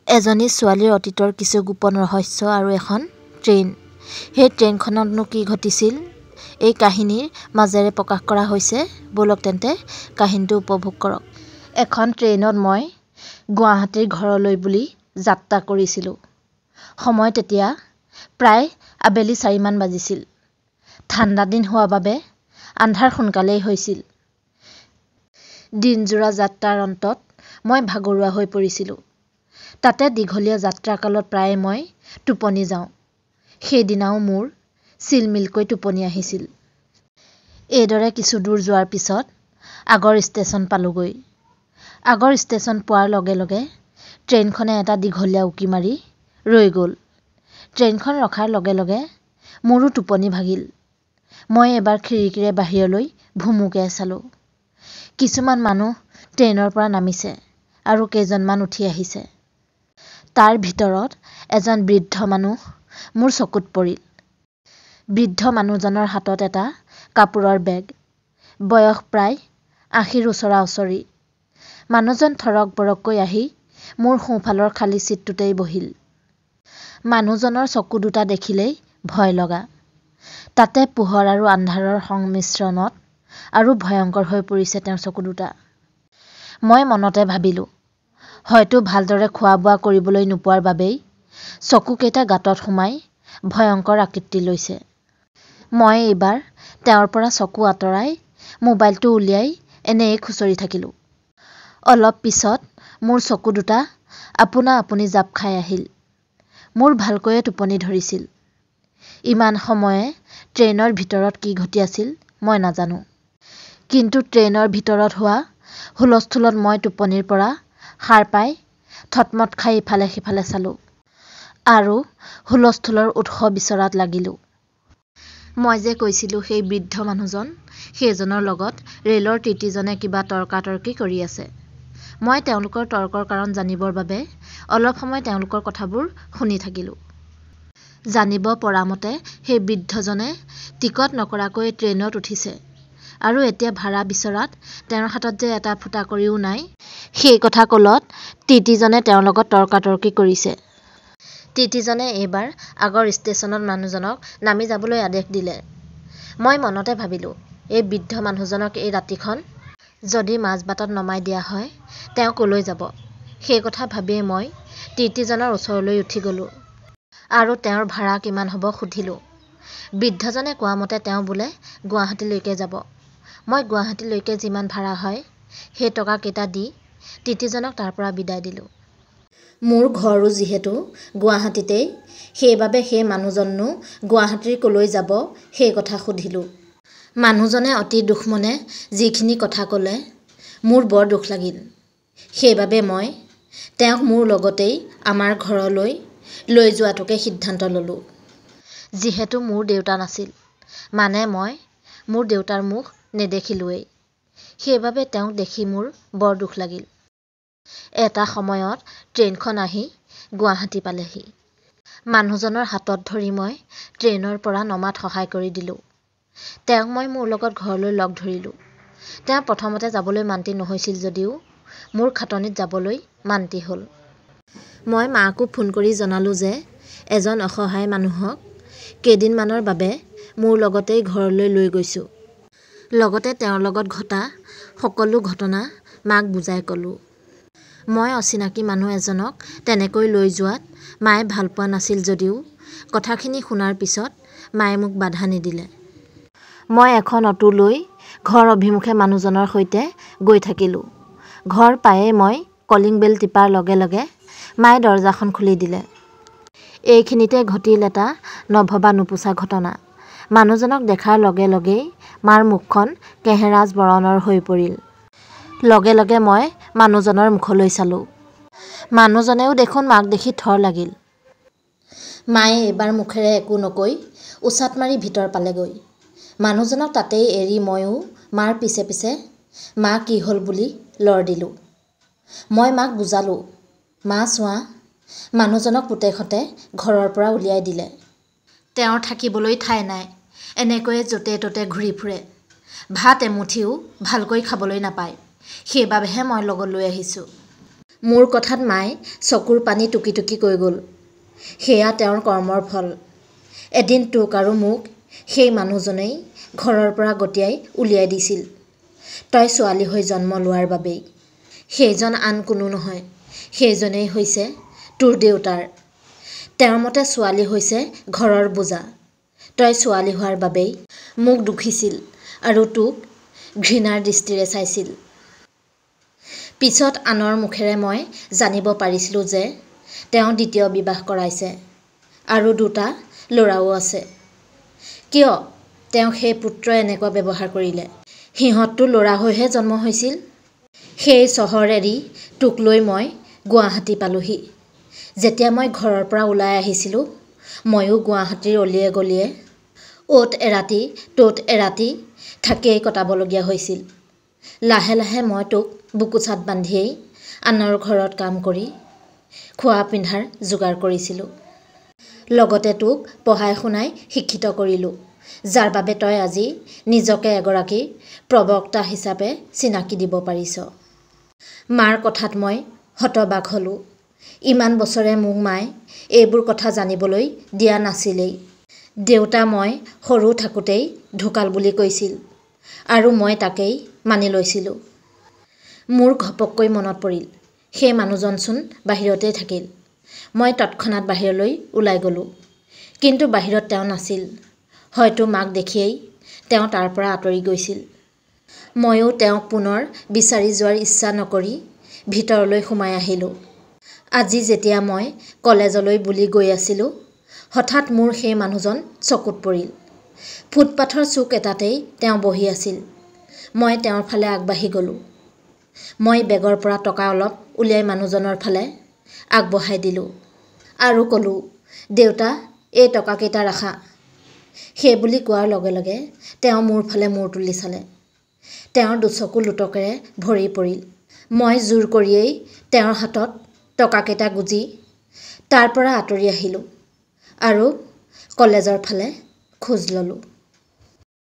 এজনী ছোৱালীৰ অতীতৰ কিছু গোপন ৰহস্য আৰু এখন ট্ৰেইন। সেই ট্ৰেইনখনতনো কি ঘটিছিল এই কাহিনীৰ মাজেৰে প্ৰকাশ কৰা হৈছে। ব'লক তেন্তে কাহিনীটো উপভোগ কৰক। এখন ট্ৰেইনত মই গুৱাহাটীৰ ঘৰলৈ বুলি যাত্ৰা কৰিছিলোঁ। সময় তেতিয়া প্ৰায় আবেলি 4মান বাজিছিল। ঠাণ্ডা দিন হোৱাৰ বাবে আন্ধাৰ সোনকালেই হৈছিল। দিনজোৰা যাত্ৰাৰ অন্তত মই ভাগৰুৱা হৈ পৰিছিলোঁ। তাতে দীঘলীয়া যাত্ৰাকালত প্ৰায়ে মই টোপনি যাওঁ। সেইদিনাও মোৰ চিলমিলকৈ টোপনি আহিছিল। এইদৰে কিছু দূৰ যোৱাৰ পিছত আগৰ ষ্টেচন পালোগৈ। আগৰ ষ্টেচন পোৱাৰ লগে লগে ট্ৰেইনখনে এটা দীঘলীয়া উকি মাৰি ৰৈ গ'ল। ট্ৰেইনখন ৰখাৰ লগে লগে মোৰো টোপনি ভাগিল। মই এবাৰ খিৰিকীৰে বাহিৰলৈ ভুমুকিয়াই চালোঁ। কিছুমান মানুহ ট্ৰেইনৰ পৰা নামিছে আৰু কেইজনমান উঠি আহিছে। তাৰ ভিতৰত এজন বৃদ্ধ মানুহ মোৰ চকুত পৰিল। বৃদ্ধ মানুহজনৰ হাতত এটা কাপোৰৰ বেগ। বয়স প্ৰায় 80ৰ ওচৰা-ওচৰি। মানুহজন থৰক বৰককৈ আহি মোৰ সোঁফালৰ খালী ছিটটোতেই বহিল। মানুহজনৰ চকু দুটা দেখিলেই ভয় লগা। তাতে পোহৰ আৰু আন্ধাৰৰ সংমিশ্ৰণত আৰু ভয়ংকৰ হৈ পৰিছে তেওঁৰ চকু দুটা। মই মনতে ভাবিলোঁ, হয়তো ভালদৰে খোৱা-বোৱা কৰিবলৈ নোপোৱাৰ বাবেই চকুকেইটা গাঁতত সোমাই ভয়ংকৰ আকৃতি লৈছে। মই এইবাৰ তেওঁৰ পৰা চকু আঁতৰাই মোবাইলটো উলিয়াই এনেয়ে খুচৰি থাকিলোঁ। অলপ পিছত মোৰ চকু দুটা আপোনা আপুনি জাপ খাই আহিল। মোৰ ভালকৈয়ে টোপনি ধৰিছিল। ইমান সময়ে ট্ৰেইনৰ ভিতৰত কি ঘটি আছিল মই নাজানো। কিন্তু ট্ৰেইনৰ ভিতৰত হোৱা হুলস্থুলত মই টোপনিৰ পৰা সাৰ পাই থতমত খাই ইফালে সিফালে চালোঁ আৰু হুলস্থুলৰ উৎস বিচৰাত লাগিলোঁ। মই যে কৈছিলোঁ সেই বৃদ্ধ মানুহজন, সেইজনৰ লগত ৰেলৰ টিটিজনে কিবা তৰ্কাতৰ্কি কৰি আছে। মই তেওঁলোকৰ তৰ্কৰ কাৰণ জানিবৰ বাবে অলপ সময় তেওঁলোকৰ কথাবোৰ শুনি থাকিলোঁ। জানিব পৰা মতে সেই বৃদ্ধজনে টিকট নকৰাকৈ ট্ৰেইনত উঠিছে আৰু এতিয়া ভাড়া বিচৰাত তেওঁৰ হাতত যে এটা ফুটা কড়িও নাই, সেই কথা ক'লত টিটিজনে তেওঁৰ লগত তৰ্কাতৰ্কি কৰিছে। টিটিজনে এইবাৰ আগৰ ষ্টেচনত মানুহজনক নামি যাবলৈ আদেশ দিলে। মই মনতে ভাবিলোঁ, এই বৃদ্ধ মানুহজনক এই ৰাতিখন যদি মাজবাটত নমাই দিয়া হয় তেওঁ ক'লৈ যাব। সেই কথা ভাবিয়েই মই টিটিজনৰ ওচৰলৈ উঠি গ'লোঁ আৰু তেওঁৰ ভাড়া কিমান হ'ব সুধিলোঁ। বৃদ্ধজনে কোৱা মতে তেওঁ বোলে গুৱাহাটীলৈকে যাব। মই গুৱাহাটীলৈকে যিমান ভাড়া হয় সেই টকাকেইটা দি টিটিজনক তাৰ পৰা বিদায় দিলোঁ। মোৰ ঘৰো যিহেতু গুৱাহাটীতেই, সেইবাবে সেই মানুহজননো গুৱাহাটীৰ ক'লৈ যাব সেই কথা সুধিলোঁ। মানুহজনে অতি দুখমনে যিখিনি কথা ক'লে মোৰ বৰ দুখ লাগিল। সেইবাবে মই তেওঁক মোৰ লগতেই আমাৰ ঘৰলৈ লৈ যোৱাটোকে সিদ্ধান্ত ল'লোঁ। যিহেতু মোৰ দেউতা নাছিল, মানে মই মোৰ দেউতাৰ মুখ নেদেখিলোঁৱেই। সেইবাবে তেওঁক দেখি মোৰ বৰ দুখ লাগিল। এটা সময়ত ট্ৰেইনখন আহি গুৱাহাটী পালেহি। মানুহজনৰ হাতত ধৰি মই ট্ৰেইনৰ পৰা নমাত সহায় কৰি দিলোঁ। তেওঁক মই মোৰ লগত ঘৰলৈ লগ ধৰিলোঁ। তেওঁ প্ৰথমতে যাবলৈ মান্তি নহৈছিল যদিও মোৰ খাটনিত যাবলৈ মান্তি হ'ল। মই মাকো ফোন কৰি জনালোঁ যে এজন অসহায় মানুহক কেইদিনমানৰ বাবে মোৰ লগতেই ঘৰলৈ লৈ গৈছোঁ। লগতে তেওঁৰ লগত ঘটা সকলো ঘটনা মাক বুজাই ক'লোঁ। মই অচিনাকি মানুহ এজনক তেনেকৈ লৈ যোৱাত মায়ে ভাল পোৱা নাছিল যদিও কথাখিনি শুনাৰ পিছত মায়ে মোক বাধা নিদিলে। মই এখন অটো লৈ ঘৰ অভিমুখে মানুহজনৰ সৈতে গৈ থাকিলোঁ। ঘৰ পায়েই মই কলিং বেল টিপাৰ লগে লগে মায়ে দৰজাখন খুলি দিলে। এইখিনিতে ঘটিল এটা নভবা নোপোচা ঘটনা। মানুহজনক দেখাৰ লগে লগেই মাৰ মুখখন কেহেৰাজ বৰণৰ হৈ পৰিল। লগে লগে মই মানুহজনৰ মুখলৈ চালোঁ। মানুহজনেও দেখোন মাক দেখি থৰ লাগিল। মায়ে এইবাৰ মুখেৰে একো নকৈ উচাত মাৰি ভিতৰ পালেগৈ। মানুহজনক তাতেই এৰি ময়ো মাৰ পিছে পিছে মা কি হ'ল বুলি লৰ দিলোঁ। মই মাক বুজালোঁ, মা চোৱা, মানুহজনক পুতেকহঁতে ঘৰৰ পৰা উলিয়াই দিলে। তেওঁৰ থাকিবলৈ ঠাই নাই, এনেকৈয়ে য'তে ত'তে ঘূৰি ফুৰে। ভাত এমুঠিও ভালকৈ খাবলৈ নাপায়। সেইবাবেহে মই লগত লৈ আহিছোঁ। মোৰ কথাত মায়ে চকুৰ পানী টুকি টুকি কৈ গ'ল, সেয়া তেওঁৰ কৰ্মৰ ফল। এদিন তোক আৰু মোক সেই মানুহজনেই ঘৰৰ পৰা গতিয়াই উলিয়াই দিছিল, তই ছোৱালী হৈ জন্ম লোৱাৰ বাবেই। সেইজন আন কোনো নহয়, সেইজনেই হৈছে তোৰ দেউতাৰ। তেওঁৰ মতে ছোৱালী হৈছে ঘৰৰ বোজা। তই ছোৱালী হোৱাৰ বাবেই মোক দুখিছিল আৰু তোক ঘৃণাৰ দৃষ্টিৰে চাইছিল। পিছত আনৰ মুখেৰে মই জানিব পাৰিছিলোঁ যে তেওঁ দ্বিতীয় বিবাহ কৰাইছে আৰু 2টা ল'ৰাও আছে। কিয় তেওঁ সেই পুত্ৰই এনেকুৱা ব্যৱহাৰ কৰিলে? সিহঁতটো ল'ৰা হৈহে জন্ম হৈছিল। সেই চহৰ এৰি তোক লৈ মই গুৱাহাটী পালোহি। যেতিয়া মই ঘৰৰ পৰা ওলাই আহিছিলোঁ, ময়ো গুৱাহাটীৰ অলিয়ে গলিয়ে অ'ত এৰাতি ত'ত এৰাতি থাকিয়েই কটাবলগীয়া হৈছিল। লাহে লাহে মই তোক বুকুচাত বান্ধিয়েই আনৰ ঘৰত কাম কৰি খোৱা পিন্ধাৰ যোগাৰ কৰিছিলোঁ। লগতে তোক পঢ়াই শুনাই শিক্ষিত কৰিলোঁ, যাৰ বাবে তই আজি নিজকে এগৰাকী প্ৰবক্তা হিচাপে চিনাকি দিব পাৰিছ। মাৰ কথাত মই হতবাক হ'লোঁ। ইমান বছৰে মোক মায়ে এইবোৰ কথা জানিবলৈ দিয়া নাছিলেই। দেউতা মই সৰু থাকোঁতেই ঢুকাল বুলি কৈছিল আৰু মই তাকেই মানি লৈছিলোঁ। মোৰ ঘপককৈ মনত পৰিল, সেই মানুহজনচোন বাহিৰতেই থাকিল। মই তৎক্ষণাত বাহিৰলৈ ওলাই গ'লোঁ, কিন্তু বাহিৰত তেওঁ নাছিল। হয়তো মাক দেখিয়েই তেওঁ তাৰ পৰা আঁতৰি গৈছিল। ময়ো তেওঁক পুনৰ বিচাৰি যোৱাৰ ইচ্ছা নকৰি ভিতৰলৈ সোমাই আহিলোঁ। আজি যেতিয়া মই কলেজলৈ বুলি গৈ আছিলোঁ, হঠাৎ মোৰ সেই মানুহজন চকুত পৰিল। ফুটপাথৰ চুক এটাতেই তেওঁ বহি আছিল। মই তেওঁৰ ফালে আগবাঢ়ি গ'লোঁ। মই বেগৰ পৰা টকা অলপ উলিয়াই মানুহজনৰ ফালে আগবঢ়াই দিলোঁ আৰু ক'লোঁ, দেউতা এই টকাকেইটা ৰাখা। সেই বুলি কোৱাৰ লগে লগে তেওঁ মোৰ ফালে মূৰ তুলি চালে। তেওঁৰ দুচকু লোটকেৰে ভৰি পৰিল। মই জোৰ কৰিয়েই তেওঁৰ হাতত টকাকেইটা গুজি তাৰ পৰা আঁতৰি আহিলোঁ আৰু কলেজৰ ফালে খোজ ল'লোঁ।